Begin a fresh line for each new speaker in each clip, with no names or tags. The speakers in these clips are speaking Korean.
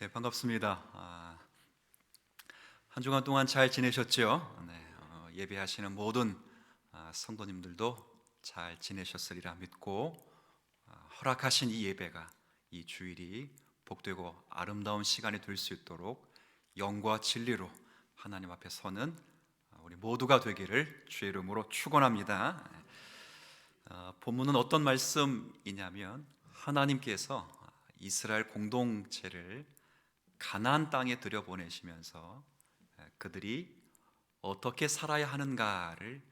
네, 반갑습니다. 한 주간 동안 잘 지내셨죠? 네, 예배하시는 모든 성도님들도 잘 지내셨으리라 믿고 허락하신 이 예배가, 이 주일이 복되고 아름다운 시간이 될 수 있도록 영과 진리로 하나님 앞에 서는 우리 모두가 되기를 주의 이름으로 축원합니다. 본문은 어떤 말씀이냐면, 하나님께서 이스라엘 공동체를 가나안 땅에 들여보내시면서 그들이 어떻게 살아야 하는가를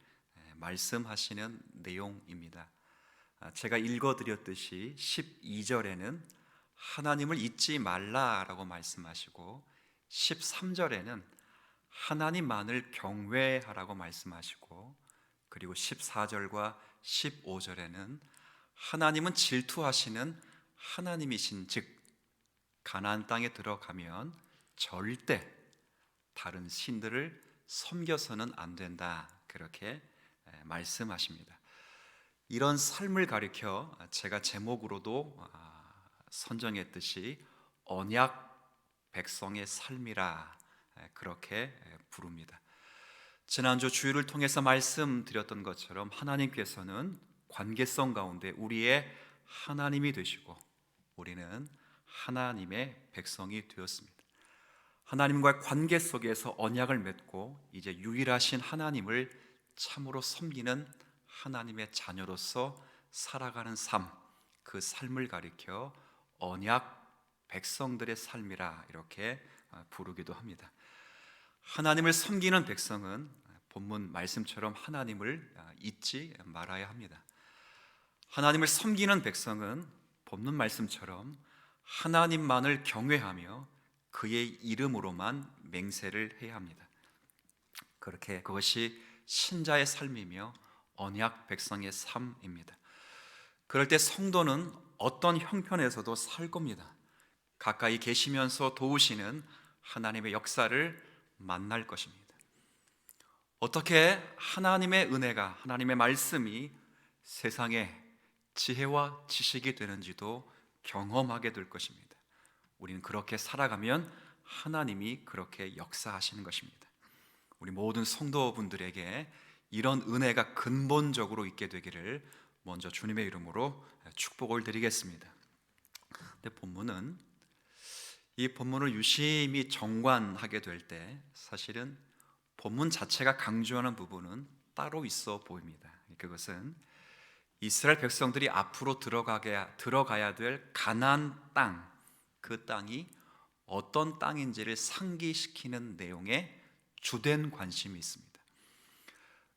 말씀하시는 내용입니다. 제가 읽어드렸듯이 12절에는 하나님을 잊지 말라라고 말씀하시고, 13절에는 하나님만을 경외하라고 말씀하시고, 그리고 14절과 15절에는 하나님은 질투하시는 하나님이신 즉 가나안 땅에 들어가면 절대 다른 신들을 섬겨서는 안 된다, 그렇게 말씀하십니다. 이런 삶을 가리켜 제가 제목으로도 선정했듯이 언약 백성의 삶이라 그렇게 부릅니다. 지난주 주일을 통해서 말씀드렸던 것처럼 하나님께서는 관계성 가운데 우리의 하나님이 되시고 우리는 하나님의 백성이 되었습니다. 하나님과의 관계 속에서 언약을 맺고 이제 유일하신 하나님을 참으로 섬기는 하나님의 자녀로서 살아가는 삶, 그 삶을 가리켜 언약 백성들의 삶이라 이렇게 부르기도 합니다. 하나님을 섬기는 백성은 본문 말씀처럼 하나님을 잊지 말아야 합니다. 하나님을 섬기는 백성은 본문 말씀처럼 하나님만을 경외하며 그의 이름으로만 맹세를 해야 합니다. 그렇게 그것이 신자의 삶이며 언약 백성의 삶입니다. 그럴 때 성도는 어떤 형편에서도 살 겁니다. 가까이 계시면서 도우시는 하나님의 역사를 만날 것입니다. 어떻게 하나님의 은혜가, 하나님의 말씀이 세상에 지혜와 지식이 되는지도 경험하게 될 것입니다. 우리는 그렇게 살아가면 하나님이 그렇게 역사하시는 것입니다. 우리 모든 성도분들에게 이런 은혜가 근본적으로 있게 되기를 먼저 주님의 이름으로 축복을 드리겠습니다. 근데 이 본문을 유심히 정관하게 될 때 사실은 본문 자체가 강조하는 부분은 따로 있어 보입니다. 그것은 이스라엘 백성들이 앞으로 들어가야 될 가나안 땅, 그 땅이 어떤 땅인지를 상기시키는 내용에 주된 관심이 있습니다.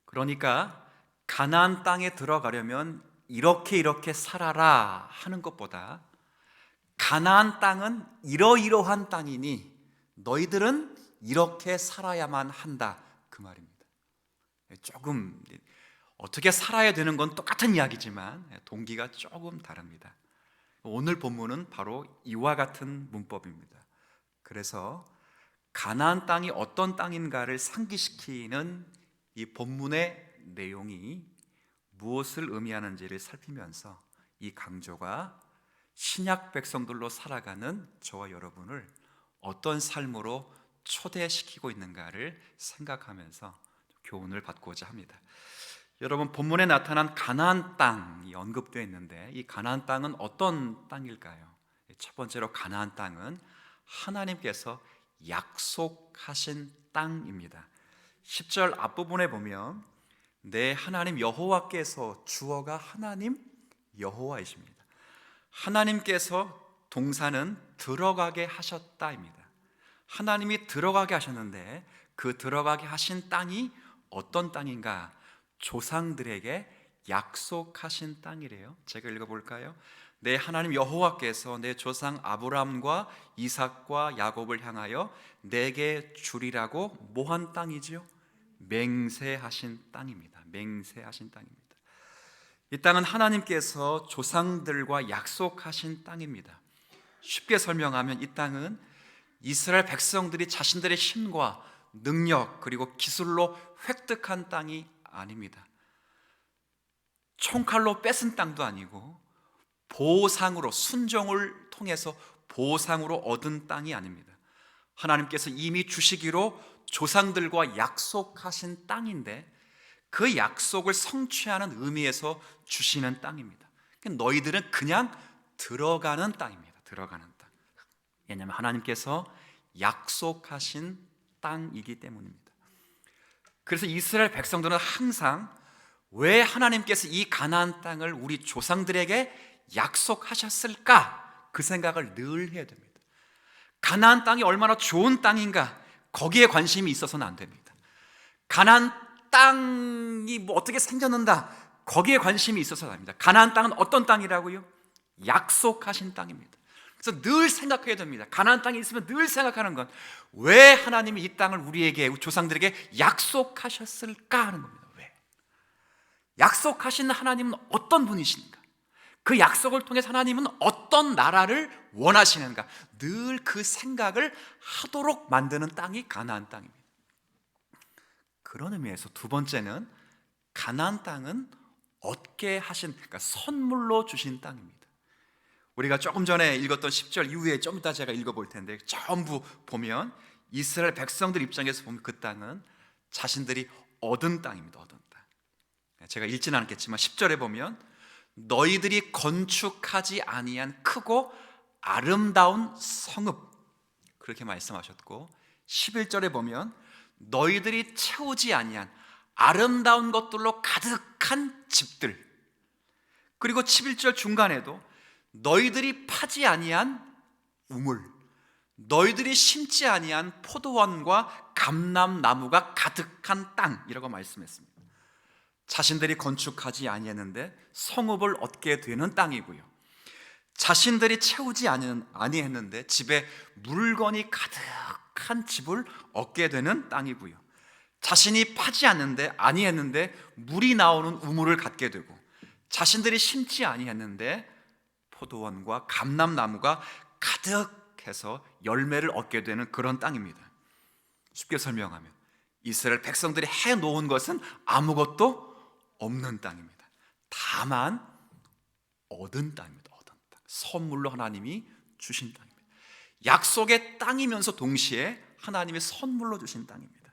그러니까 가나안 땅에 들어가려면 이렇게 살아라 하는 것보다 가나안 땅은 이러이러한 땅이니 너희들은 이렇게 살아야만 한다, 그 말입니다. 조금 어떻게 살아야 되는 건 똑같은 이야기지만 동기가 조금 다릅니다. 오늘 본문은 바로 이와 같은 문법입니다. 그래서 가나안 땅이 어떤 땅인가를 상기시키는 이 본문의 내용이 무엇을 의미하는지를 살피면서 이 강조가 신약 백성들로 살아가는 저와 여러분을 어떤 삶으로 초대시키고 있는가를 생각하면서 교훈을 받고자 합니다. 여러분, 본문에 나타난 가나안 땅이 언급되어 있는데 이 가나안 땅은 어떤 땅일까요? 첫 번째로 가나안 땅은 하나님께서 약속하신 땅입니다. 10절 앞부분에 보면 내 하나님 여호와께서, 주어가 하나님 여호와이십니다. 하나님께서 동사는 들어가게 하셨다입니다. 하나님이 들어가게 하셨는데 그 들어가게 하신 땅이 어떤 땅인가? 조상들에게 약속하신 땅이래요. 제가 읽어볼까요? 내 하나님 여호와께서 내 조상 아브라함과 이삭과 야곱을 향하여 내게 주리라고 뭐한 땅이지요? 맹세하신 땅입니다. 맹세하신 땅입니다. 이 땅은 하나님께서 조상들과 약속하신 땅입니다. 쉽게 설명하면 이 땅은 이스라엘 백성들이 자신들의 힘과 능력 그리고 기술로 획득한 땅이 아닙니다. 총칼로 뺏은 땅도 아니고 보상으로, 순종을 통해서 보상으로 얻은 땅이 아닙니다. 하나님께서 이미 주시기로 조상들과 약속하신 땅인데 그 약속을 성취하는 의미에서 주시는 땅입니다. 너희들은 그냥 들어가는 땅입니다. 들어가는 땅. 왜냐하면 하나님께서 약속하신 땅이기 때문입니다. 그래서 이스라엘 백성들은 항상 왜 하나님께서 이 가나안 땅을 우리 조상들에게 약속하셨을까? 그 생각을 늘 해야 됩니다. 가나안 땅이 얼마나 좋은 땅인가? 거기에 관심이 있어서는 안 됩니다. 가나안 땅이 뭐 어떻게 생겼는가? 거기에 관심이 있어서는 안 됩니다. 가나안 땅은 어떤 땅이라고요? 약속하신 땅입니다. 그래서 늘 생각해야 됩니다. 가나안 땅에 있으면 늘 생각하는 건 왜 하나님이 이 땅을 우리에게, 조상들에게 약속하셨을까 하는 겁니다. 왜? 약속하신 하나님은 어떤 분이신가? 그 약속을 통해서 하나님은 어떤 나라를 원하시는가? 늘 그 생각을 하도록 만드는 땅이 가나안 땅입니다. 그런 의미에서 두 번째는 가나안 땅은 얻게 하신, 그러니까 선물로 주신 땅입니다. 우리가 조금 전에 읽었던 10절 이후에 좀 이따 제가 읽어볼 텐데 전부 보면 이스라엘 백성들 입장에서 보면 그 땅은 자신들이 얻은 땅입니다. 얻은 땅. 제가 읽지는 않겠지만 10절에 보면 너희들이 건축하지 아니한 크고 아름다운 성읍, 그렇게 말씀하셨고 11절에 보면 너희들이 채우지 아니한 아름다운 것들로 가득한 집들, 그리고 11절 중간에도 너희들이 파지 아니한 우물, 너희들이 심지 아니한 포도원과 감람나무가 가득한 땅이라고 말씀했습니다. 자신들이 건축하지 아니했는데 성읍을 얻게 되는 땅이고요, 자신들이 채우지 아니했는데 집에 물건이 가득한 집을 얻게 되는 땅이고요, 자신이 파지 아니했는데 물이 나오는 우물을 갖게 되고, 자신들이 심지 아니했는데 포도원과 감람나무가 가득해서 열매를 얻게 되는 그런 땅입니다. 쉽게 설명하면 이스라엘 백성들이 해놓은 것은 아무것도 없는 땅입니다. 다만 얻은 땅입니다. 얻은 땅. 선물로 하나님이 주신 땅입니다. 약속의 땅이면서 동시에 하나님의 선물로 주신 땅입니다.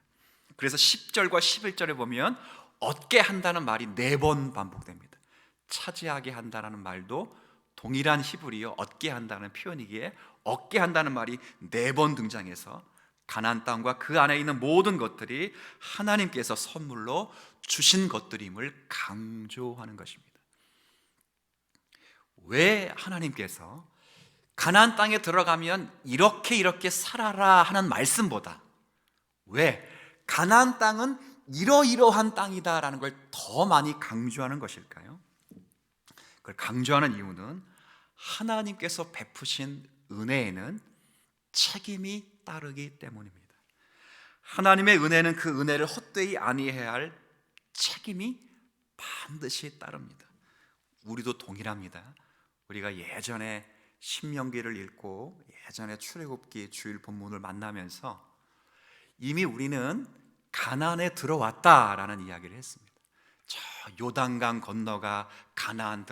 그래서 10절과 11절에 보면 얻게 한다는 말이 4번 반복됩니다. 차지하게 한다는 말도 동일한 히브리어 얻게 한다는 표현이기에 얻게 한다는 말이 4번 등장해서 가나안 땅과 그 안에 있는 모든 것들이 하나님께서 선물로 주신 것들임을 강조하는 것입니다. 왜 하나님께서 가나안 땅에 들어가면 이렇게 살아라 하는 말씀보다 왜 가나안 땅은 이러이러한 땅이다라는 걸 더 많이 강조하는 것일까요? 그걸 강조하는 이유는 하나님께서 베푸신 은혜에는 책임이 따르기 때문입니다. 하나님의 은혜는 그 은혜를 헛되이 아니해야 할 책임이 반드시 따릅니다. 우리도 동일합니다. 우리가 예전에 신명기를 읽고 예전에 출애굽기 주일 본문을 만나면서 이미 우리는 가나안에 들어왔다라는 이야기를 했습니다. 저 요단강 건너가 가나안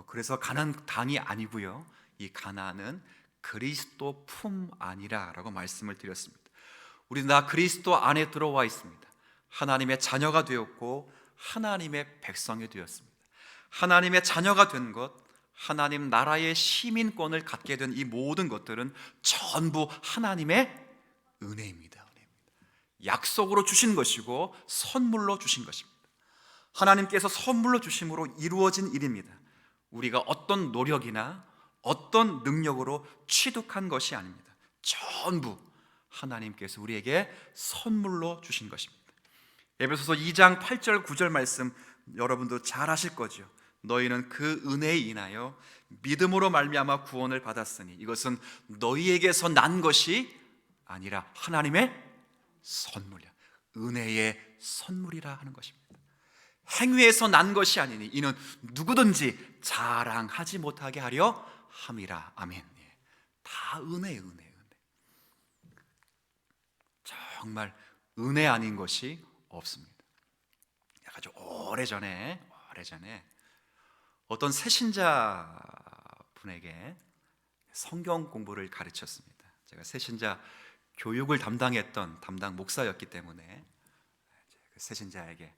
그래서 가나안 땅이 아니고요, 이 가나안은 그리스도 품 안이라라고 말씀을 드렸습니다. 우리 다 그리스도 안에 들어와 있습니다. 하나님의 자녀가 되었고 하나님의 백성이 되었습니다. 하나님의 자녀가 된 것, 하나님 나라의 시민권을 갖게 된 이 모든 것들은 전부 하나님의 은혜입니다. 약속으로 주신 것이고 선물로 주신 것입니다. 하나님께서 선물로 주심으로 이루어진 일입니다. 우리가 어떤 노력이나 어떤 능력으로 취득한 것이 아닙니다. 전부 하나님께서 우리에게 선물로 주신 것입니다. 에베소서 2장 8절 9절 말씀 여러분도 잘 아실 거죠. 너희는 그 은혜에 인하여 믿음으로 말미암아 구원을 받았으니 이것은 너희에게서 난 것이 아니라 하나님의 선물이야. 은혜의 선물이라 하는 것입니다. 행위에서 난 것이 아니니 이는 누구든지 자랑하지 못하게 하려 함이라. 아멘. 다 은혜. 정말 은혜 아닌 것이 없습니다. 아주 오래전에 어떤 새신자 분에게 성경 공부를 가르쳤습니다. 제가 새신자 교육을 담당했던 담당 목사였기 때문에 새신자에게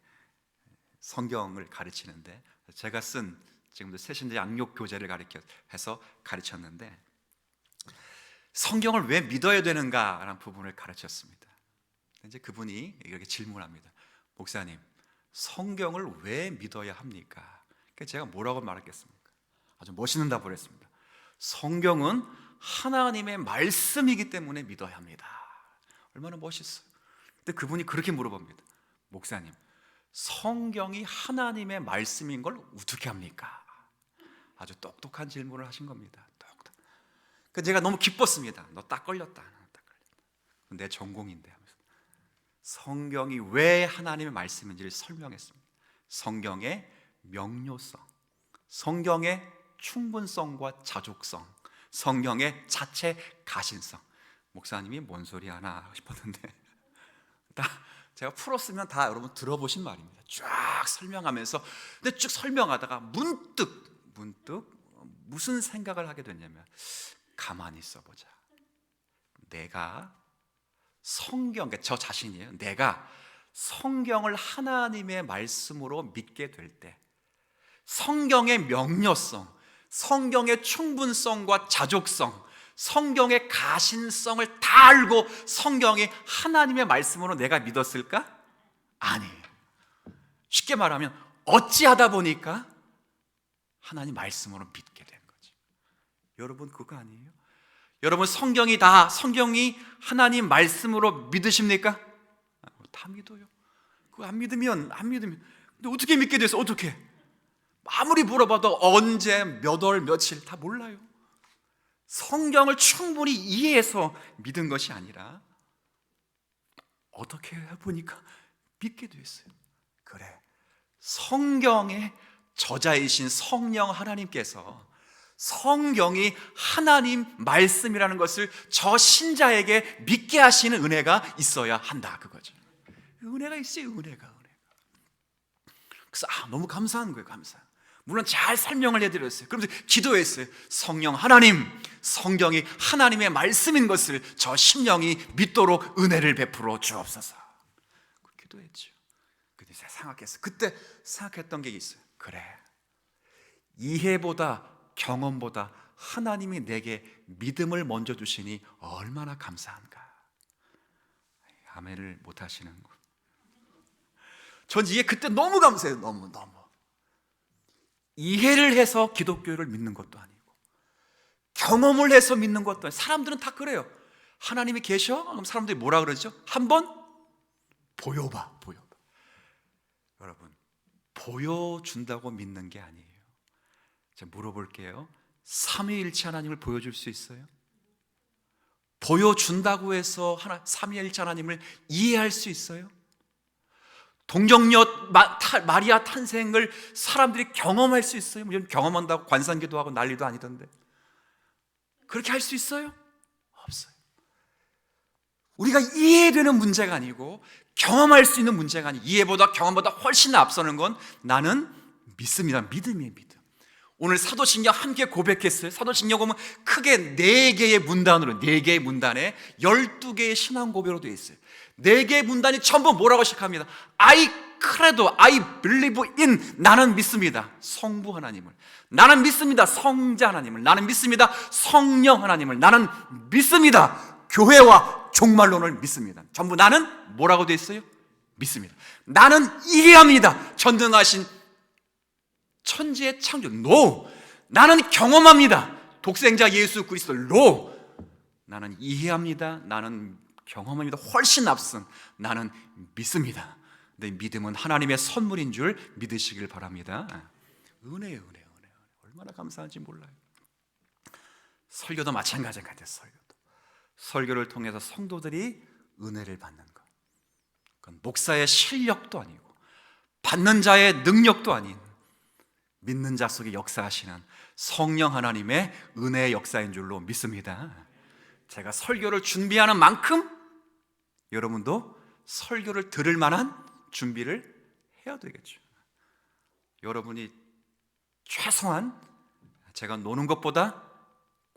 성경을 가르치는데, 제가 쓴 지금도 새신자 양육 교재를 해서 가르쳤는데, 성경을 왜 믿어야 되는가라는 부분을 가르쳤습니다. 이제 그분이 이렇게 질문합니다. 목사님, 성경을 왜 믿어야 합니까? 그러니까 제가 뭐라고 말했겠습니까? 아주 멋있는 답을 했습니다. 성경은 하나님의 말씀이기 때문에 믿어야 합니다. 얼마나 멋있어요. 근데 그분이 그렇게 물어봅니다. 목사님, 성경이 하나님의 말씀인 걸 어떻게 합니까? 아주 똑똑한 질문을 하신 겁니다. 똑똑. 그래서 제가 너무 기뻤습니다. 너 딱 걸렸다. 내 전공인데 하면서 성경이 왜 하나님의 말씀인지를 설명했습니다. 성경의 명료성, 성경의 충분성과 자족성, 성경의 자체 가신성. 목사님이 뭔 소리 하나 싶었는데 다 제가 풀었으면 다 여러분 들어보신 말입니다. 쫙 설명하면서, 근데 쭉 설명하다가 문득 무슨 생각을 하게 됐냐면, 가만히 있어보자. 내가 성경, 저 자신이에요. 내가 성경을 하나님의 말씀으로 믿게 될 때 성경의 명료성, 성경의 충분성과 자족성, 성경의 가신성을 다 알고 성경이 하나님의 말씀으로 내가 믿었을까? 아니에요. 쉽게 말하면 어찌하다 보니까 하나님 말씀으로 믿게 된 거죠. 여러분 그거 아니에요? 여러분 성경이 하나님 말씀으로 믿으십니까? 다 믿어요. 그거 안 믿으면 근데 어떻게 믿게 돼서 어떻게? 아무리 물어봐도 언제, 몇 월, 며칠 다 몰라요. 성경을 충분히 이해해서 믿은 것이 아니라 어떻게 해보니까 믿게 됐어요. 그래, 성경의 저자이신 성령 하나님께서 성경이 하나님 말씀이라는 것을 저 신자에게 믿게 하시는 은혜가 있어야 한다, 그거죠. 은혜가 있어요. 은혜가. 그래서 너무 감사한 거예요. 물론 잘 설명을 해드렸어요. 그러면서 기도했어요. 성령 하나님, 성경이 하나님의 말씀인 것을 저 심령이 믿도록 은혜를 베풀어 주옵소서. 기도했죠. 근데 제가 그때 생각했던 게 있어요. 그래, 이해보다 경험보다 하나님이 내게 믿음을 먼저 주시니 얼마나 감사한가. 아멘을 못 하시는 거. 전 이게 그때 너무 감사해요. 너무 이해를 해서 기독교를 믿는 것도 아니고 경험을 해서 믿는 것도 아니고. 사람들은 다 그래요. 하나님이 계셔? 그럼 사람들이 뭐라 그러죠? 한번 보여봐. 여러분, 보여준다고 믿는 게 아니에요. 제가 물어볼게요. 삼위일체 하나님을 보여줄 수 있어요? 보여준다고 해서 삼위일체 하나님을 이해할 수 있어요? 동정녀 마리아 탄생을 사람들이 경험할 수 있어요? 경험한다고 관상기도 하고 난리도 아니던데. 그렇게 할 수 있어요? 없어요. 우리가 이해되는 문제가 아니고 경험할 수 있는 문제가 아니고, 이해보다 경험보다 훨씬 앞서는 건 나는 믿습니다. 믿음이에요. 믿음. 오늘 사도신경 함께 고백했어요. 사도신경 보면 크게 4개의 문단에 12개의 신앙 고백으로 되어 있어요. 4개의 문단이 전부 뭐라고 시작합니다. I credo, I believe in, 나는 믿습니다. 성부 하나님을. 나는 믿습니다. 성자 하나님을. 나는 믿습니다. 성령 하나님을. 나는 믿습니다. 교회와 종말론을 믿습니다. 전부 나는 뭐라고 되어 있어요? 믿습니다. 나는 이해합니다. 전능하신 천지의 창조. No. 나는 경험합니다. 독생자 예수 그리스도. No. 나는 이해합니다. 나는 경험합니다. 훨씬 앞선 나는 믿습니다. 근데 믿음은 하나님의 선물인 줄 믿으시길 바랍니다. 은혜예요. 얼마나 감사한지 몰라요. 설교도 마찬가지 같아요. 설교를 통해서 성도들이 은혜를 받는 것. 그건 목사의 실력도 아니고 받는 자의 능력도 아닌 믿는 자 속에 역사하시는 성령 하나님의 은혜의 역사인 줄로 믿습니다. 제가 설교를 준비하는 만큼 여러분도 설교를 들을 만한 준비를 해야 되겠죠. 여러분이 최소한 제가 노는 것보다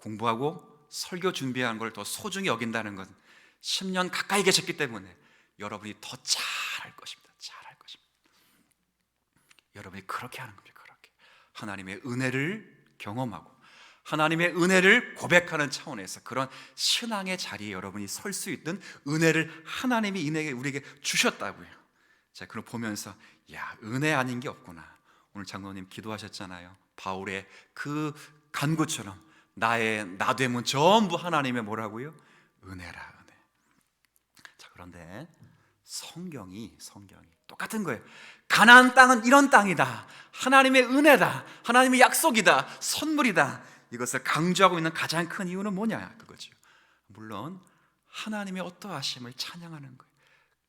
공부하고 설교 준비하는 걸 더 소중히 여긴다는 건 10년 가까이 계셨기 때문에 여러분이 더 잘할 것입니다. 잘할 것입니다. 여러분이 그렇게 하는 겁니다. 그렇게 하나님의 은혜를 경험하고 하나님의 은혜를 고백하는 차원에서 그런 신앙의 자리에 여러분이 설 수 있는 은혜를 하나님이 우리에게 주셨다고요. 자, 그걸 보면서 야, 은혜 아닌 게 없구나. 오늘 장로님 기도하셨잖아요. 바울의 그 간구처럼 나 되면 전부 하나님의 뭐라고요? 은혜라, 은혜. 자, 그런데 성경이 똑같은 거예요. 가나안 땅은 이런 땅이다. 하나님의 은혜다. 하나님의 약속이다. 선물이다. 이것을 강조하고 있는 가장 큰 이유는 뭐냐? 그거죠. 물론 하나님의 어떠하심을 찬양하는 거예요.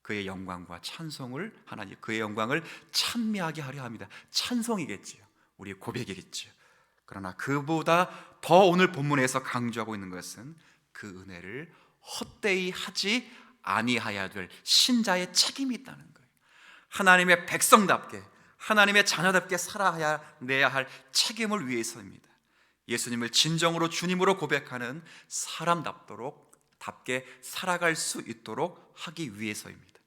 그의 영광과 찬송을 하나님 그의 영광을 찬미하게 하려 합니다. 찬송이겠지요. 우리의 고백이겠지요. 그러나 그보다 더 오늘 본문에서 강조하고 있는 것은 그 은혜를 헛되이 하지 아니하여야 될 신자의 책임이 있다는 거예요. 하나님의 백성답게 하나님의 자녀답게 살아내야 할 책임을 위해서입니다. 예수님을 진정으로 주님으로 고백하는 사람답게 살아갈 수 있도록 하기 위해서입니다.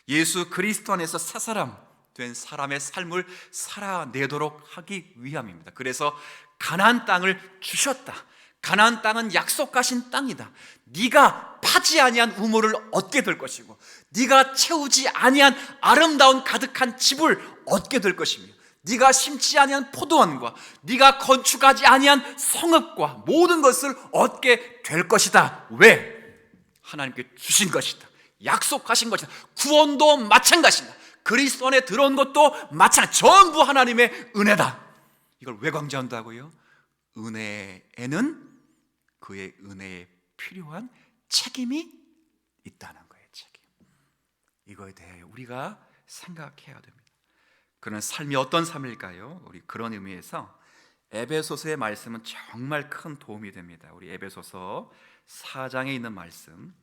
예수 그리스도 안에서 새 사람 된 사람의 삶을 살아내도록 하기 위함입니다. 그래서 가나안 땅을 주셨다. 가나안 땅은 약속하신 땅이다. 네가 파지 아니한 우물을 얻게 될 것이고 네가 채우지 아니한 아름다운 가득한 집을 얻게 될 것이며 네가 심지 아니한 포도원과 네가 건축하지 아니한 성읍과 모든 것을 얻게 될 것이다. 왜? 하나님께 주신 것이다. 약속하신 것이다. 구원도 마찬가지다. 그리스도 안에 들어온 것도 마찬가지. 전부 하나님의 은혜다. 이걸 왜 강조한다고요? 은혜에는 그의 은혜에 필요한 책임이 있다는 거예요. 책임. 이거에 대해 우리가 생각해야 됩니다. 그런 삶이 어떤 삶일까요? 우리 그런 의미에서 에베소서의 말씀은 정말 큰 도움이 됩니다. 우리 에베소서 4장에 있는 말씀.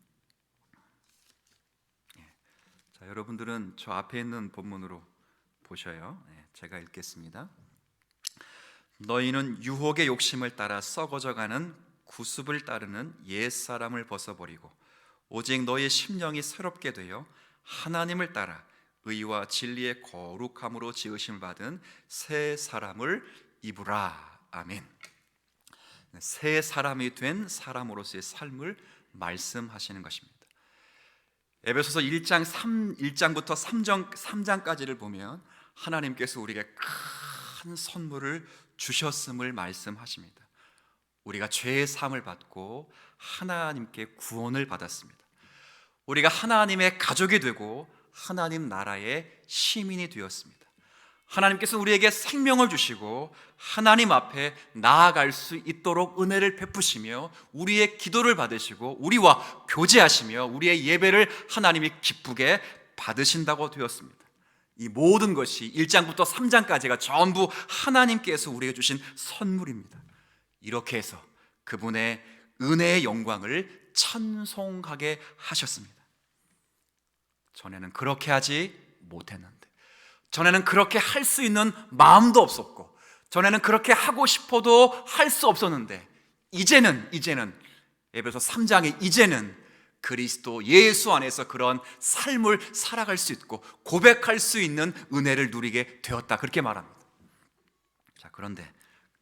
자, 여러분들은 저 앞에 있는 본문으로 보셔요. 제가 읽겠습니다. 너희는 유혹의 욕심을 따라 썩어져가는 구습을 따르는 옛사람을 벗어버리고 오직 너희의 심령이 새롭게 되어 하나님을 따라 의와 진리의 거룩함으로 지으심을 받은 새 사람을 입으라. 아멘. 새 사람이 된 사람으로서의 삶을 말씀하시는 것입니다. 에베소서 1장부터 3장까지를 보면 하나님께서 우리에게 큰 선물을 주셨음을 말씀하십니다. 우리가 죄의 사함을 받고 하나님께 구원을 받았습니다. 우리가 하나님의 가족이 되고 하나님 나라의 시민이 되었습니다. 하나님께서 우리에게 생명을 주시고 하나님 앞에 나아갈 수 있도록 은혜를 베푸시며 우리의 기도를 받으시고 우리와 교제하시며 우리의 예배를 하나님이 기쁘게 받으신다고 되었습니다. 이 모든 것이 1장부터 3장까지가 전부 하나님께서 우리에게 주신 선물입니다. 이렇게 해서 그분의 은혜의 영광을 찬송하게 하셨습니다. 전에는 그렇게 하지 못했는데, 전에는 그렇게 할 수 있는 마음도 없었고, 전에는 그렇게 하고 싶어도 할 수 없었는데, 이제는 에베소 3장에 이제는 그리스도 예수 안에서 그런 삶을 살아갈 수 있고 고백할 수 있는 은혜를 누리게 되었다, 그렇게 말합니다. 자, 그런데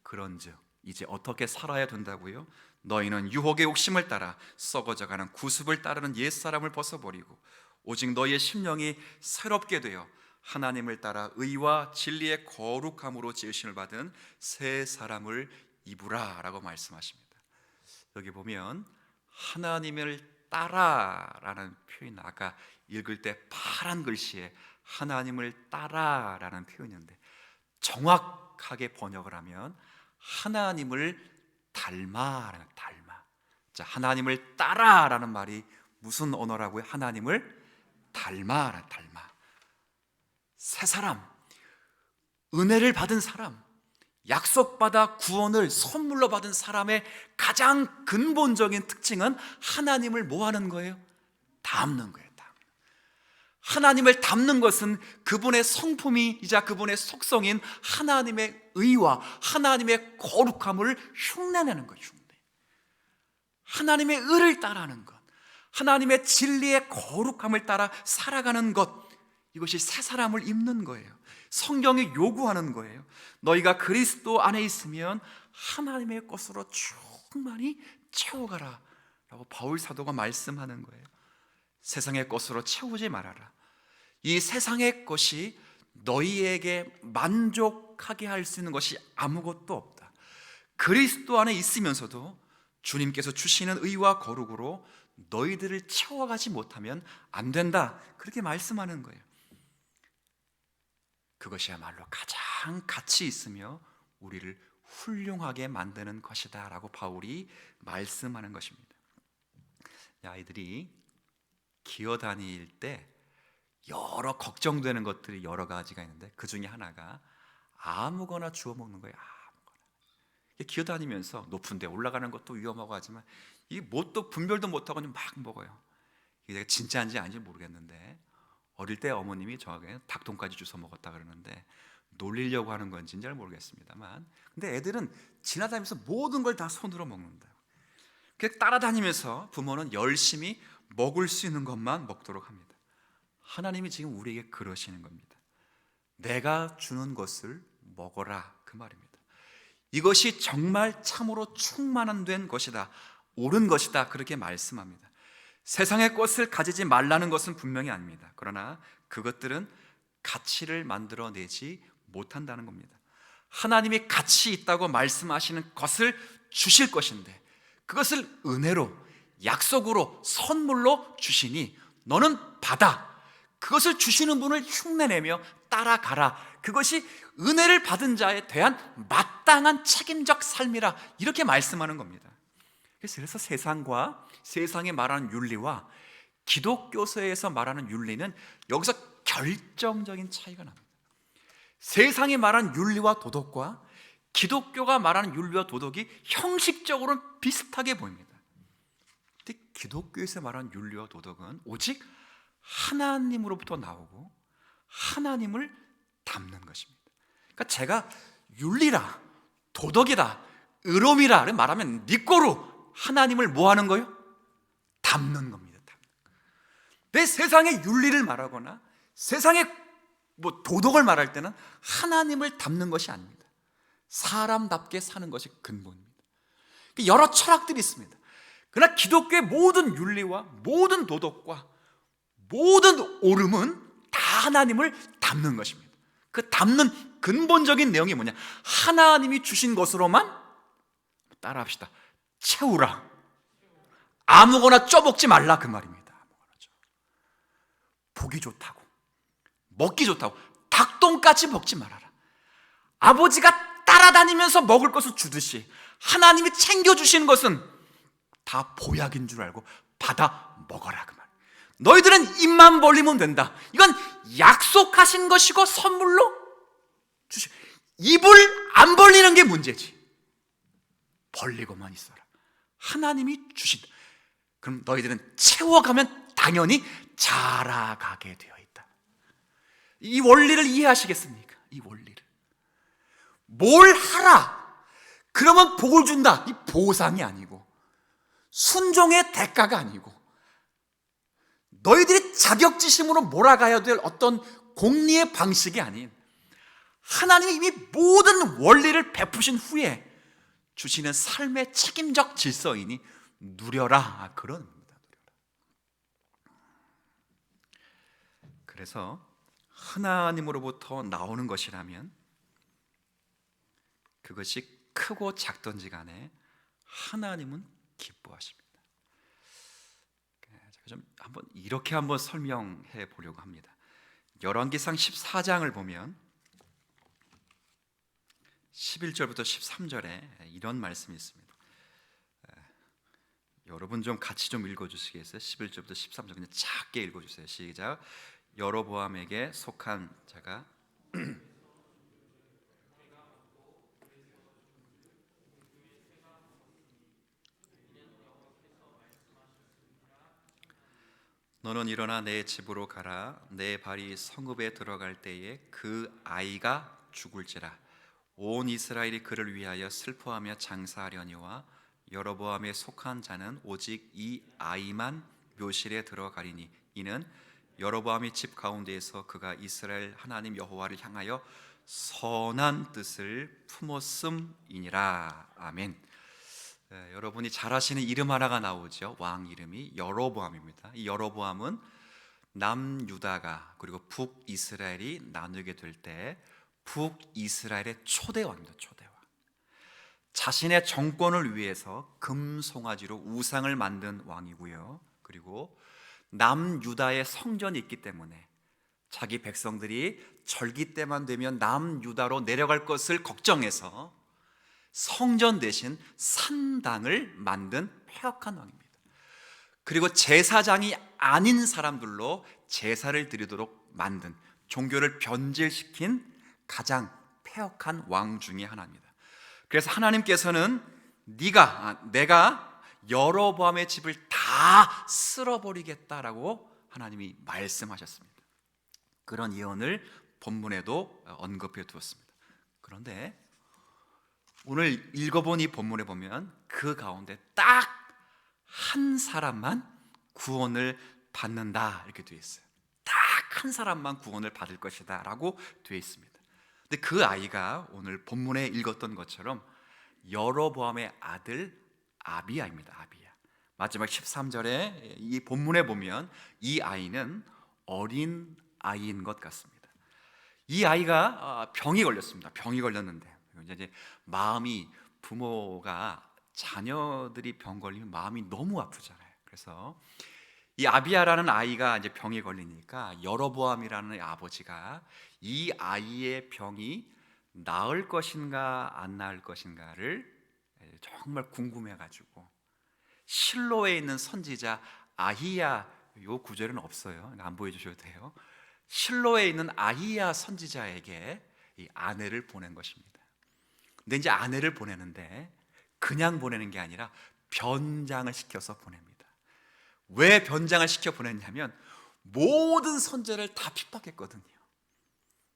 그런즉 이제 어떻게 살아야 된다고요? 너희는 유혹의 욕심을 따라 썩어져가는 구습을 따르는 옛사람을 벗어버리고 오직 너희의 심령이 새롭게 되어 하나님을 따라 의와 진리의 거룩함으로 지으심을 받은 새 사람을 입으라 라고 말씀하십니다. 여기 보면 하나님을 따라라는 표현, 아까 읽을 때 파란 글씨에 하나님을 따라라는 표현인데 정확하게 번역을 하면 하나님을 닮아. 자, 하나님을 따라라는 말이 무슨 언어라고요? 하나님을 닮아. 새 사람, 은혜를 받은 사람, 약속받아 구원을 선물로 받은 사람의 가장 근본적인 특징은 하나님을 뭐 하는 거예요? 닮는 거예요. 하나님을 닮는 것은 그분의 성품이자 그분의 속성인 하나님의 의와 하나님의 거룩함을 흉내내는 거예요. 하나님의 의를 따라하는 것, 하나님의 진리의 거룩함을 따라 살아가는 것, 이것이 새 사람을 입는 거예요. 성경이 요구하는 거예요. 너희가 그리스도 안에 있으면 하나님의 것으로 충만히 채워가라 라고 바울 사도가 말씀하는 거예요. 세상의 것으로 채우지 말아라. 이 세상의 것이 너희에게 만족하게 할 수 있는 것이 아무것도 없다. 그리스도 안에 있으면서도 주님께서 주시는 의와 거룩으로 너희들을 채워가지 못하면 안 된다, 그렇게 말씀하는 거예요. 그것이야말로 가장 가치 있으며 우리를 훌륭하게 만드는 것이다 라고 바울이 말씀하는 것입니다. 아이들이 기어다닐 때 여러 걱정되는 것들이 여러 가지가 있는데 그 중에 하나가 아무거나 주워 먹는 거예요. 아무거나. 기어다니면서 높은 데 올라가는 것도 위험하고 하지만 이 뭣도 분별도 못하고 막 먹어요. 이게 진짜인지 아닌지 모르겠는데 어릴 때 어머님이 저에게 닭똥까지 주워 먹었다 그러는데 놀리려고 하는 건지는 잘 모르겠습니다만, 근데 애들은 지나다니면서 모든 걸 다 손으로 먹는다. 따라다니면서 부모는 열심히 먹을 수 있는 것만 먹도록 합니다. 하나님이 지금 우리에게 그러시는 겁니다. 내가 주는 것을 먹어라, 그 말입니다. 이것이 정말 참으로 충만한 것이다, 옳은 것이다, 그렇게 말씀합니다. 세상의 것을 가지지 말라는 것은 분명히 아닙니다. 그러나 그것들은 가치를 만들어내지 못한다는 겁니다. 하나님이 가치 있다고 말씀하시는 것을 주실 것인데 그것을 은혜로, 약속으로, 선물로 주시니 너는 받아. 그것을 주시는 분을 흉내내며 따라가라. 그것이 은혜를 받은 자에 대한 마땅한 책임적 삶이라, 이렇게 말씀하는 겁니다. 그래서 세상과 세상이 말하는 윤리와 기독교서에서 말하는 윤리는 여기서 결정적인 차이가 납니다. 세상이 말하는 윤리와 도덕과 기독교가 말하는 윤리와 도덕이 형식적으로는 비슷하게 보입니다. 근데 기독교에서 말하는 윤리와 도덕은 오직 하나님으로부터 나오고 하나님을 담는 것입니다. 그러니까 제가 윤리라, 도덕이다, 의로움이라 말하면 니꼬로 하나님을 뭐 하는 거요? 담는 겁니다. 내 세상의 윤리를 말하거나 세상의 도덕을 말할 때는 하나님을 담는 것이 아닙니다. 사람답게 사는 것이 근본입니다. 여러 철학들이 있습니다. 그러나 기독교의 모든 윤리와 모든 도덕과 모든 옳음은 다 하나님을 담는 것입니다. 그 담는 근본적인 내용이 뭐냐? 하나님이 주신 것으로만, 따라합시다, 채우라. 아무거나 쪄먹지 말라, 그 말입니다. 보기 좋다고, 먹기 좋다고 닭똥까지 먹지 말아라. 아버지가 따라다니면서 먹을 것을 주듯이 하나님이 챙겨주시는 것은 다 보약인 줄 알고 받아 먹어라, 그 말. 너희들은 입만 벌리면 된다. 이건 약속하신 것이고 선물로 주시. 입을 안 벌리는 게 문제지. 벌리고만 있어라. 하나님이 주신다. 그럼 너희들은 채워가면 당연히 자라가게 되어 있다. 이 원리를 이해하시겠습니까? 이 원리를. 뭘 하라, 그러면 복을 준다, 이 보상이 아니고 순종의 대가가 아니고 너희들이 자격지심으로 몰아가야 될 어떤 공리의 방식이 아닌 하나님이 이미 모든 원리를 베푸신 후에 주시는 삶의 책임적 질서이니 누려라, 그런 겁니다. 그래서 하나님으로부터 나오는 것이라면 그것이 크고 작던지 간에 하나님은 기뻐하십니다. 제가 좀 이렇게 한번 설명해 보려고 합니다. 열왕기상 14장을 보면 11절부터 13절에 이런 말씀이 있습니다. 여러분 좀 같이 좀 읽어주시겠어요? 11절부터 13절 그냥 작게 읽어주세요. 시작. 여로보암에게 속한 자가 너는 일어나 내 집으로 가라. 내 발이 성읍에 들어갈 때에 그 아이가 죽을지라. 온 이스라엘이 그를 위하여 슬퍼하며 장사하려니와 여로보암에 속한 자는 오직 이 아이만 묘실에 들어가리니 이는 여로보암의 집 가운데에서 그가 이스라엘 하나님 여호와를 향하여 선한 뜻을 품었음이니라. 아멘. 여러분이 잘 아시는 이름 하나가 나오죠. 왕 이름이 여로보암입니다. 이 여로보암은 남유다가 그리고 북이스라엘이 나누게 될 때 북이스라엘의 초대왕입니다. 초대왕. 자신의 정권을 위해서 금송아지로 우상을 만든 왕이고요. 그리고 남유다의 성전이 있기 때문에 자기 백성들이 절기 때만 되면 남유다로 내려갈 것을 걱정해서 성전 대신 산당을 만든 폐역한 왕입니다. 그리고 제사장이 아닌 사람들로 제사를 드리도록 만든, 종교를 변질시킨 가장 폐역한 왕 중에 하나입니다. 그래서 하나님께서는 내가 여로보암의 집을 다 쓸어버리겠다라고 하나님이 말씀하셨습니다. 그런 예언을 본문에도 언급해 두었습니다. 그런데 오늘 읽어본 이 본문에 보면 그 가운데 딱 한 사람만 구원을 받는다 이렇게 되어 있어요. 딱 한 사람만 구원을 받을 것이다 라고 되어 있습니다. 근데 그 아이가 오늘 본문에 읽었던 것처럼 여로보암의 아들 아비야입니다. 아비야. 마지막 13절에 이 본문에 보면 이 아이는 어린 아이인 것 같습니다. 이 아이가 병이 걸렸습니다. 병이 걸렸는데 이제 마음이, 부모가 자녀들이 병 걸리면 마음이 너무 아프잖아요. 그래서 이 아비야라는 아이가 이제 병에 걸리니까 여로보암이라는 아버지가 이 아이의 병이 나을 것인가 안 나을 것인가를 정말 궁금해가지고 실로에 있는 선지자 아히야, 요 구절은 없어요. 안 보여주셔도 돼요. 실로에 있는 아히야 선지자에게 이 아내를 보낸 것입니다. 근데 이제 아내를 보내는데 그냥 보내는 게 아니라 변장을 시켜서 보냅니다. 왜 변장을 시켜 보냈냐면 모든 선지자를 다 핍박했거든요.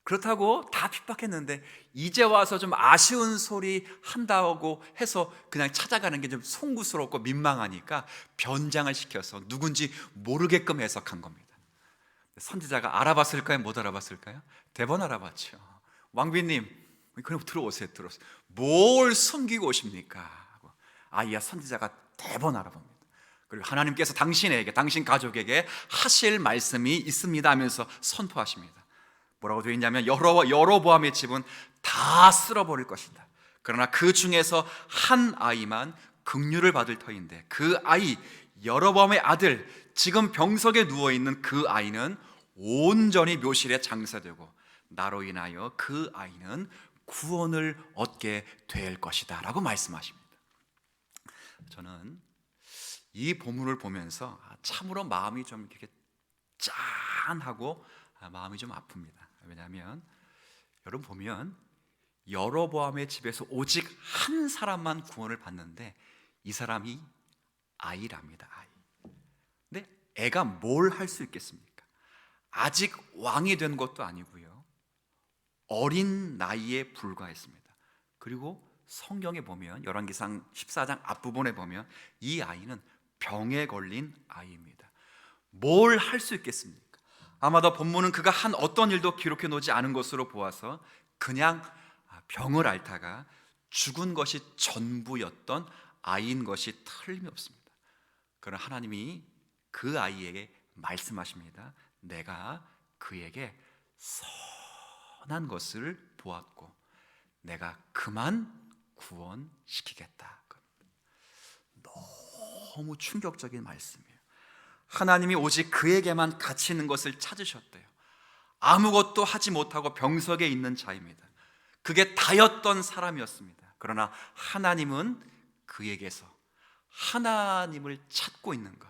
그렇다고 다 핍박했는데 이제 와서 좀 아쉬운 소리 한다고 해서 그냥 찾아가는 게 좀 송구스럽고 민망하니까 변장을 시켜서 누군지 모르게끔 해석한 겁니다. 선지자가 알아봤을까요? 못 알아봤을까요? 대번 알아봤죠. 왕비님, 그럼 들어오세요. 뭘 숨기고 오십니까? 아이야 선지자가 대번 알아봅니다. 그리고 하나님께서 당신에게, 당신 가족에게 하실 말씀이 있습니다 하면서 선포하십니다. 뭐라고 되어 있냐면 여로보암의 집은 다 쓸어버릴 것이다. 그러나 그 중에서 한 아이만 긍휼을 받을 터인데 그 아이, 여로보암의 아들, 지금 병석에 누워있는 그 아이는 온전히 묘실에 장사되고 나로 인하여 그 아이는 구원을 얻게 될 것이다 라고 말씀하십니다. 저는 이 본문을 보면서 참으로 마음이 좀 이렇게 짠하고 마음이 좀 아픕니다. 왜냐하면 여러분 보면 여로보암의 집에서 오직 한 사람만 구원을 받는데 이 사람이 아이랍니다. 아이. 근데 애가 뭘 할 수 있겠습니까? 아직 왕이 된 것도 아니고요. 어린 나이에 불과했습니다. 그리고 성경에 보면 열왕기상 14장 앞부분에 보면 이 아이는 병에 걸린 아이입니다. 뭘 할 수 있겠습니까? 아마도 본문은 그가 한 어떤 일도 기록해 놓지 않은 것으로 보아서 그냥 병을 앓다가 죽은 것이 전부였던 아이인 것이 틀림없습니다. 그러나 하나님이 그 아이에게 말씀하십니다. 내가 그에게 선한 것을 보았고 내가 그만 구원시키겠다. 너무 충격적인 말씀이에요. 하나님이 오직 그에게만 가치 있는 것을 찾으셨대요. 아무것도 하지 못하고 병석에 있는 자입니다. 그게 다였던 사람이었습니다. 그러나 하나님은 그에게서 하나님을 찾고 있는 것,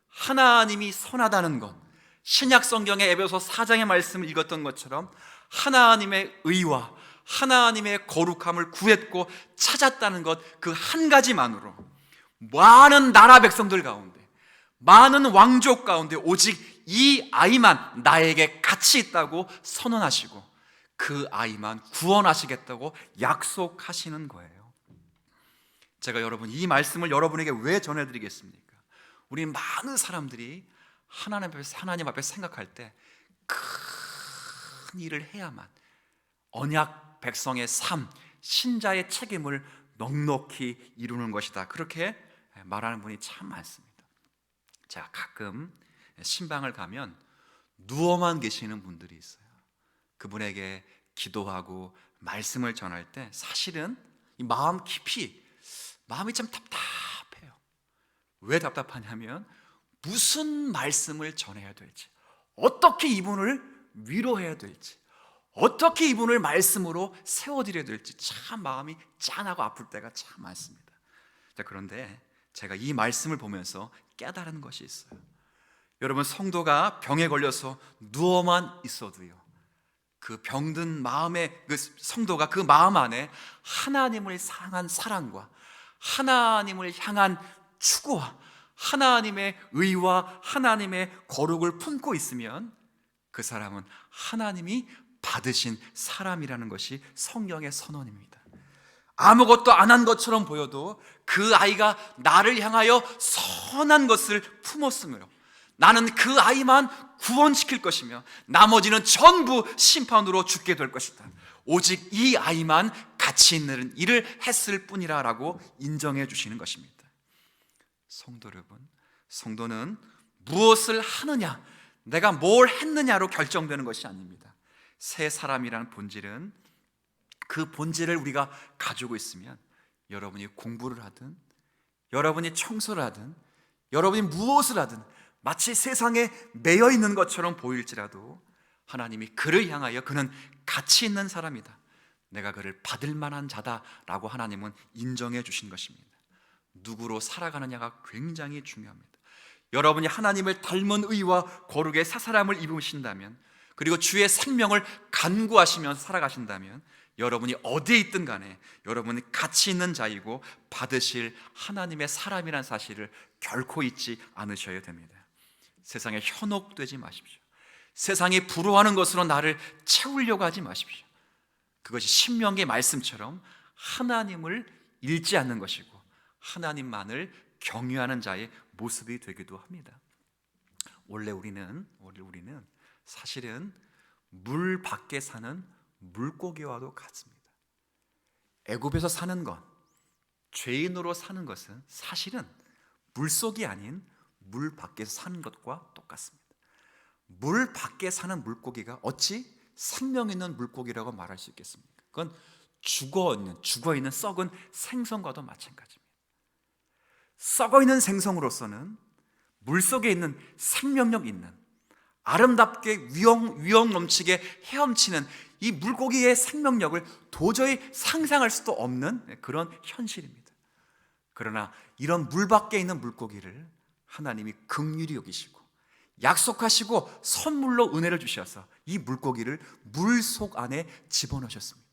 하나님이 선하다는 것, 신약 성경의 에베소 4장의 말씀을 읽었던 것처럼 하나님의 의와 하나님의 거룩함을 구했고 찾았다는 것, 그 한 가지만으로 많은 나라 백성들 가운데, 많은 왕족 가운데 오직 이 아이만 나에게 가치 있다고 선언하시고 그 아이만 구원하시겠다고 약속하시는 거예요. 제가 여러분 이 말씀을 여러분에게 왜 전해드리겠습니까? 우리 많은 사람들이 하나님 앞에 생각할 때 큰 일을 해야만 언약 백성의 삶, 신자의 책임을 넉넉히 이루는 것이다, 그렇게 말하는 분이 참 많습니다. 자, 가끔 신방을 가면 누워만 계시는 분들이 있어요. 그분에게 기도하고 말씀을 전할 때 사실은 이 마음 깊이 마음이 참 답답해요. 왜 답답하냐면 무슨 말씀을 전해야 될지, 어떻게 이분을 위로해야 될지, 어떻게 이분을 말씀으로 세워드려야 될지 참 마음이 짠하고 아플 때가 참 많습니다. 자, 그런데 제가 이 말씀을 보면서 깨달은 것이 있어요. 여러분, 성도가 병에 걸려서 누워만 있어도요, 그 병든 마음의 그 성도가 그 마음 안에 하나님을 향한 사랑과 하나님을 향한 추구와 하나님의 의와 하나님의 거룩을 품고 있으면 그 사람은 하나님이 받으신 사람이라는 것이 성경의 선언입니다. 아무것도 안 한 것처럼 보여도 그 아이가 나를 향하여 선한 것을 품었으므로 나는 그 아이만 구원시킬 것이며 나머지는 전부 심판으로 죽게 될 것이다. 오직 이 아이만 가치 있는 일을 했을 뿐이라 라고 인정해 주시는 것입니다. 성도 여러분, 성도는 무엇을 하느냐, 내가 뭘 했느냐로 결정되는 것이 아닙니다. 새 사람이라는 본질은 그 본질을 우리가 가지고 있으면 여러분이 공부를 하든 여러분이 청소를 하든 여러분이 무엇을 하든 마치 세상에 매여 있는 것처럼 보일지라도 하나님이 그를 향하여 그는 가치 있는 사람이다, 내가 그를 받을 만한 자다라고 하나님은 인정해 주신 것입니다. 누구로 살아가느냐가 굉장히 중요합니다. 여러분이 하나님을 닮은 의와 거룩의 사사람을 입으신다면, 그리고 주의 생명을 간구하시면서 살아가신다면 여러분이 어디에 있든 간에 여러분이 가치 있는 자이고 받으실 하나님의 사람이라는 사실을 결코 잊지 않으셔야 됩니다. 세상에 현혹되지 마십시오. 세상이 부러워하는 것으로 나를 채우려고 하지 마십시오. 그것이 신명기의 말씀처럼 하나님을 잃지 않는 것이고 하나님만을 경외하는 자의 모습이 되기도 합니다. 원래 우리는 사실은 물 밖에 사는 물고기와도 같습니다. 애굽에서 사는 것, 죄인으로 사는 것은 사실은 물속이 아닌 물 밖에서 사는 것과 똑같습니다. 물 밖에 사는 물고기가 어찌 생명 있는 물고기라고 말할 수 있겠습니까? 그건 죽어있는 썩은 생선과도 마찬가지입니다. 썩어있는 생선으로서는 물속에 있는 생명력 있는 아름답게 위험 넘치게 헤엄치는 이 물고기의 생명력을 도저히 상상할 수도 없는 그런 현실입니다. 그러나 이런 물 밖에 있는 물고기를 하나님이 긍휼히 여기시고 약속하시고 선물로 은혜를 주셔서 이 물고기를 물속 안에 집어넣으셨습니다.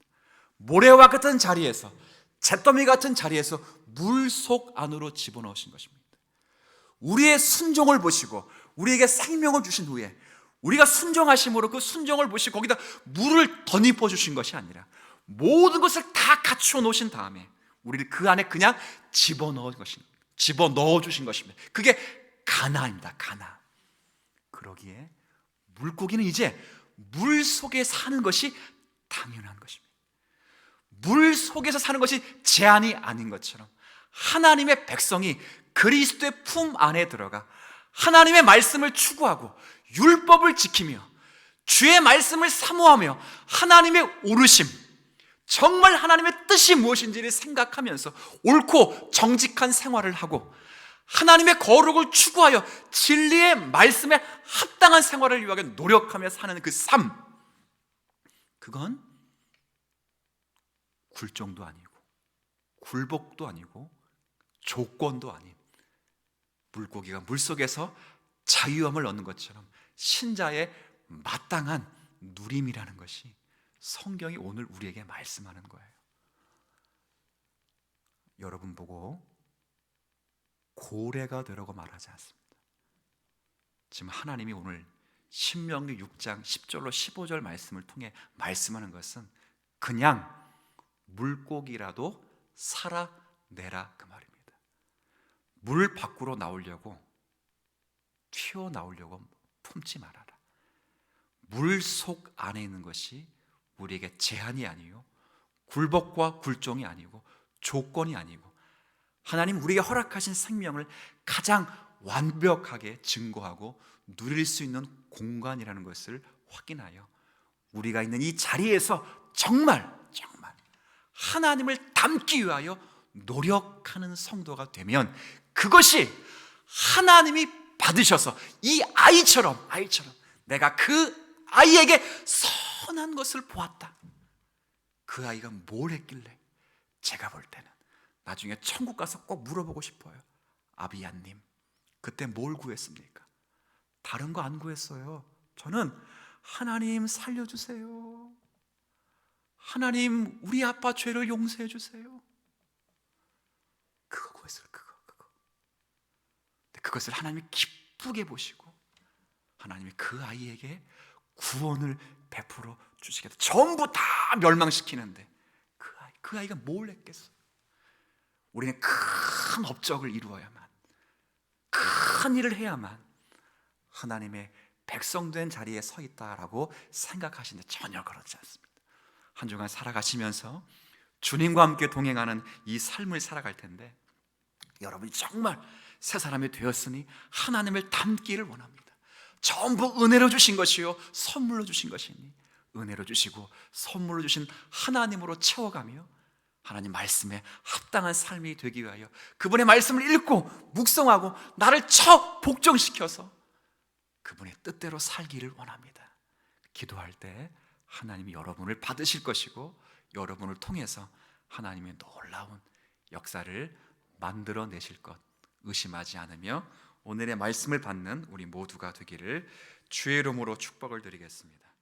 모래와 같은 자리에서, 잿더미 같은 자리에서 물속 안으로 집어넣으신 것입니다. 우리의 순종을 보시고 우리에게 생명을 주신 후에 우리가 순종하심으로 그 순종을 보시고 거기다 물을 덧입어 주신 것이 아니라 모든 것을 다 갖추어 놓으신 다음에 우리를 그 안에 그냥 집어넣어 주신 것입니다. 그게 가나입니다. 가나. 그러기에 물고기는 이제 물 속에 사는 것이 당연한 것입니다. 물 속에서 사는 것이 제한이 아닌 것처럼 하나님의 백성이 그리스도의 품 안에 들어가 하나님의 말씀을 추구하고 율법을 지키며 주의 말씀을 사모하며 하나님의 오르심, 정말 하나님의 뜻이 무엇인지를 생각하면서 옳고 정직한 생활을 하고 하나님의 거룩을 추구하여 진리의 말씀에 합당한 생활을 위하여 노력하며 사는 그 삶, 그건 굴종도 아니고 굴복도 아니고 조건도 아닌 물고기가 물속에서 자유함을 얻는 것처럼 신자의 마땅한 누림이라는 것이 성경이 오늘 우리에게 말씀하는 거예요. 여러분 보고 고래가 되라고 말하지 않습니다. 지금 하나님이 오늘 신명기 6장 10절로 15절 말씀을 통해 말씀하는 것은 그냥 물고기라도 살아 내라 그 말입니다. 물 밖으로 나오려고 튀어나오려고 품지 말아라. 물 속 안에 있는 것이 우리에게 제한이 아니요 굴복과 굴종이 아니고 조건이 아니고 하나님 우리에게 허락하신 생명을 가장 완벽하게 증거하고 누릴 수 있는 공간이라는 것을 확인하여 우리가 있는 이 자리에서 정말 하나님을 닮기 위하여 노력하는 성도가 되면 그것이 하나님이 받으셔서 이 아이처럼 내가 그 아이에게 선한 것을 보았다. 그 아이가 뭘 했길래 제가 볼 때는 나중에 천국 가서 꼭 물어보고 싶어요. 아비야님 그때 뭘 구했습니까? 다른 거 안 구했어요. 저는 하나님 살려주세요. 하나님 우리 아빠 죄를 용서해 주세요. 그거 구했어요. 그거. 근데 그것을 하나님이 기쁘게 보시고 하나님이 그 아이에게 구원을 베풀어 주시겠다. 전부 다 멸망시키는데 그 아이가 뭘 했겠어요? 우리는 큰 업적을 이루어야만, 큰 일을 해야만 하나님의 백성된 자리에 서 있다라고 생각하시는데 전혀 그렇지 않습니다. 한 주간 살아가시면서 주님과 함께 동행하는 이 삶을 살아갈 텐데 여러분이 정말 새 사람이 되었으니 하나님을 닮기를 원합니다. 전부 은혜로 주신 것이요 선물로 주신 것이니 은혜로 주시고 선물로 주신 하나님으로 채워가며 하나님 말씀에 합당한 삶이 되기 위하여 그분의 말씀을 읽고 묵상하고 나를 복종시켜서 그분의 뜻대로 살기를 원합니다. 기도할 때 하나님이 여러분을 받으실 것이고 여러분을 통해서 하나님의 놀라운 역사를 만들어내실 것 의심하지 않으며 오늘의 말씀을 받는 우리 모두가 되기를 주의 이름으로 축복을 드리겠습니다.